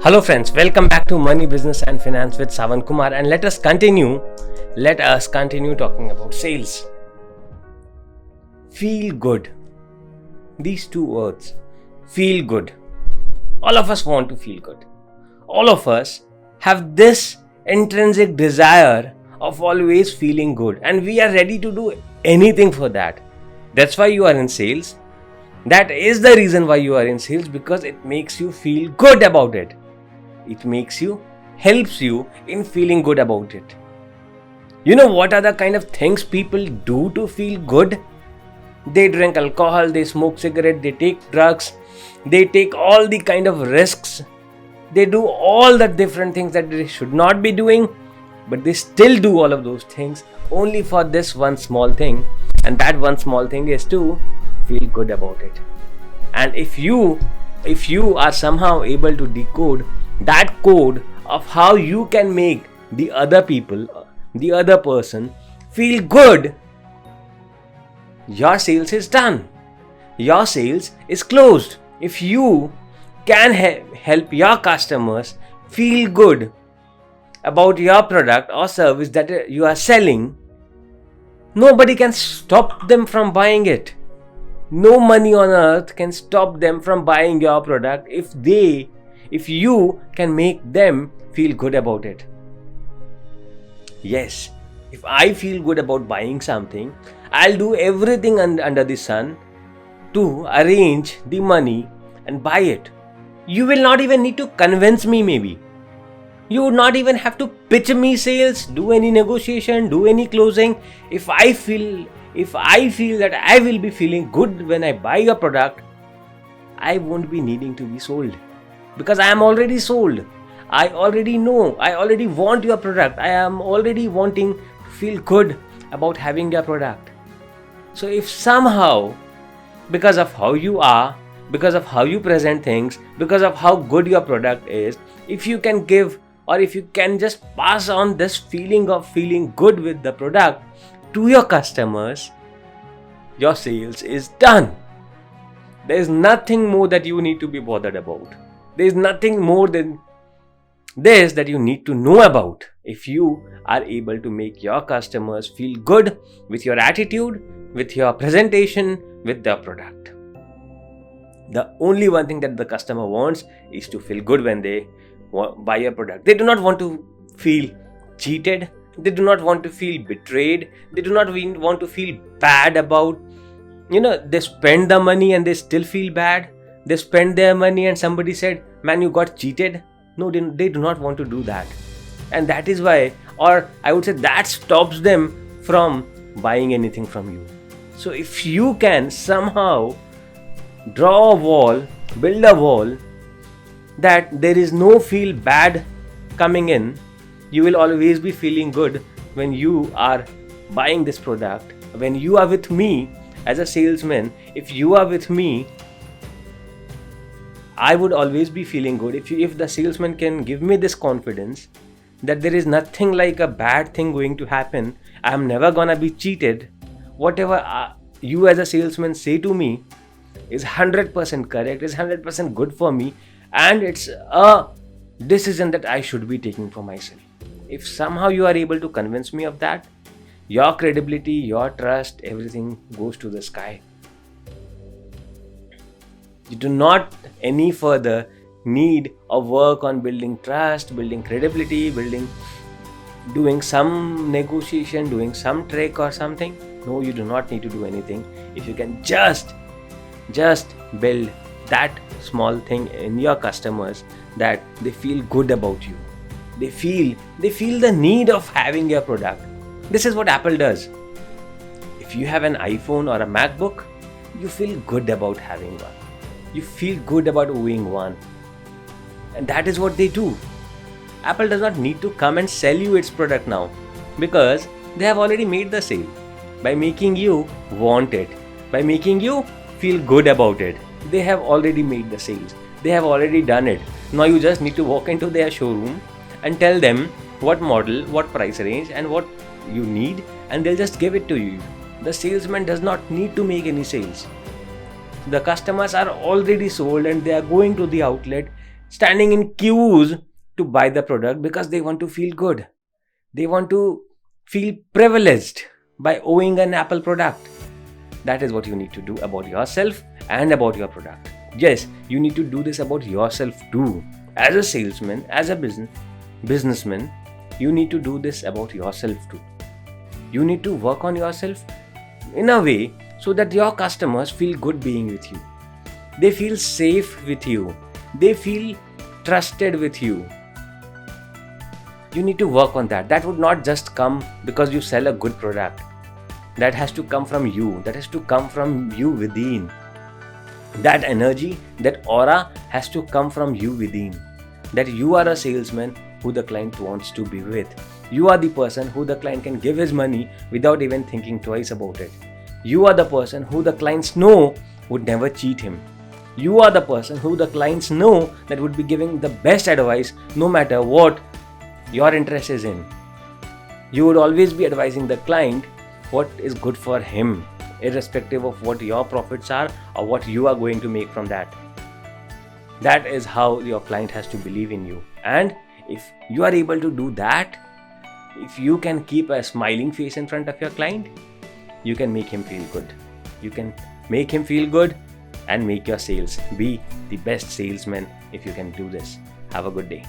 Hello friends, welcome back to Money, Business and Finance with Savan Kumar, and let us continue talking about sales. Feel good. These two words, feel good. All of us want to feel good. All of us have this intrinsic desire of always feeling good, and we are ready to do anything for that. That's why you are in sales. That is the reason why you are in sales, because it makes you feel good about it. It helps you in feeling good about it. You know what are the kind of things people do to feel good? They drink alcohol, they smoke cigarette, they take drugs, they take all the kind of risks. They do all the different things that they should not be doing, but they still do all of those things only for this one small thing. And that one small thing is to feel good about it. And if you are somehow able to decode that code of how you can make the other person feel good, your sales is done. Your sales is closed. If you can help your customers feel good about your product or service that you are selling, nobody can stop them from buying it. No money on earth can stop them from buying your product if you can make them feel good about it. Yes, if I feel good about buying something, I'll do everything under the sun to arrange the money and buy it. You will not even need to convince me, maybe. You would not even have to pitch me sales, do any negotiation, do any closing. If I feel that I will be feeling good when I buy your product, I won't be needing to be sold. Because I am already sold. I already know. I already want your product. I am already wanting to feel good about having your product. So if somehow, because of how you are, because of how you present things, because of how good your product is, if you can give, or if you can just pass on this feeling of feeling good with the product to your customers, your sales is done. There is nothing more that you need to be bothered about. There is nothing more than this that you need to know about if you are able to make your customers feel good with your attitude, with your presentation, with the product. The only one thing that the customer wants is to feel good when they buy your product. They do not want to feel cheated. They do not want to feel betrayed. They do not want to feel bad about, they spend the money and they still feel bad. They spend their money and somebody said, man, you got cheated. No, they do not want to do that. And that is why, or I would say that stops them from buying anything from you. So if you can somehow draw a wall, build a wall, that there is no feel bad coming in, you will always be feeling good when you are buying this product. When you are with me as a salesman, if you are with me, I would always be feeling good. If the salesman can give me this confidence that there is nothing like a bad thing going to happen, I am never gonna be cheated. Whatever you as a salesman say to me is 100% correct, is 100% good for me, and it's a decision that I should be taking for myself. If somehow you are able to convince me of that, your credibility, your trust, everything goes to the sky. You do not any further need or work on building trust, building credibility, doing some negotiation, doing some trick or something. No, you do not need to do anything. If you can just build that small thing in your customers, that they feel good about you. They feel the need of having your product. This is what Apple does. If you have an iPhone or a MacBook, you feel good about having one. You feel good about owning one. And that is what they do. Apple does not need to come and sell you its product now, because they have already made the sale by making you want it, by making you feel good about it. They have already made the sales. They have already done it. Now you just need to walk into their showroom and tell them what model, what price range and what you need, and they'll just give it to you. The salesman does not need to make any sales. The customers are already sold and they are going to the outlet standing in queues to buy the product because they want to feel good. They want to feel privileged by owning an Apple product. That is what you need to do about yourself and about your product. Yes, you need to do this about yourself too. As a salesman, as a businessman, you need to do this about yourself too. You need to work on yourself in a way so that your customers feel good being with you. They feel safe with you. They feel trusted with you. You need to work on that. That would not just come because you sell a good product. That has to come from you. That has to come from you within. That energy, that aura has to come from you within. That you are a salesman who the client wants to be with. You are the person who the client can give his money without even thinking twice about it. You are the person who the clients know would never cheat him. You are the person who the clients know that would be giving the best advice no matter what your interest is in. You would always be advising the client what is good for him, irrespective of what your profits are or what you are going to make from that. That is how your client has to believe in you. And if you are able to do that, if you can keep a smiling face in front of your client, you can make him feel good. You can make him feel good and make your sales be the best salesman if you can do this. Have a good day.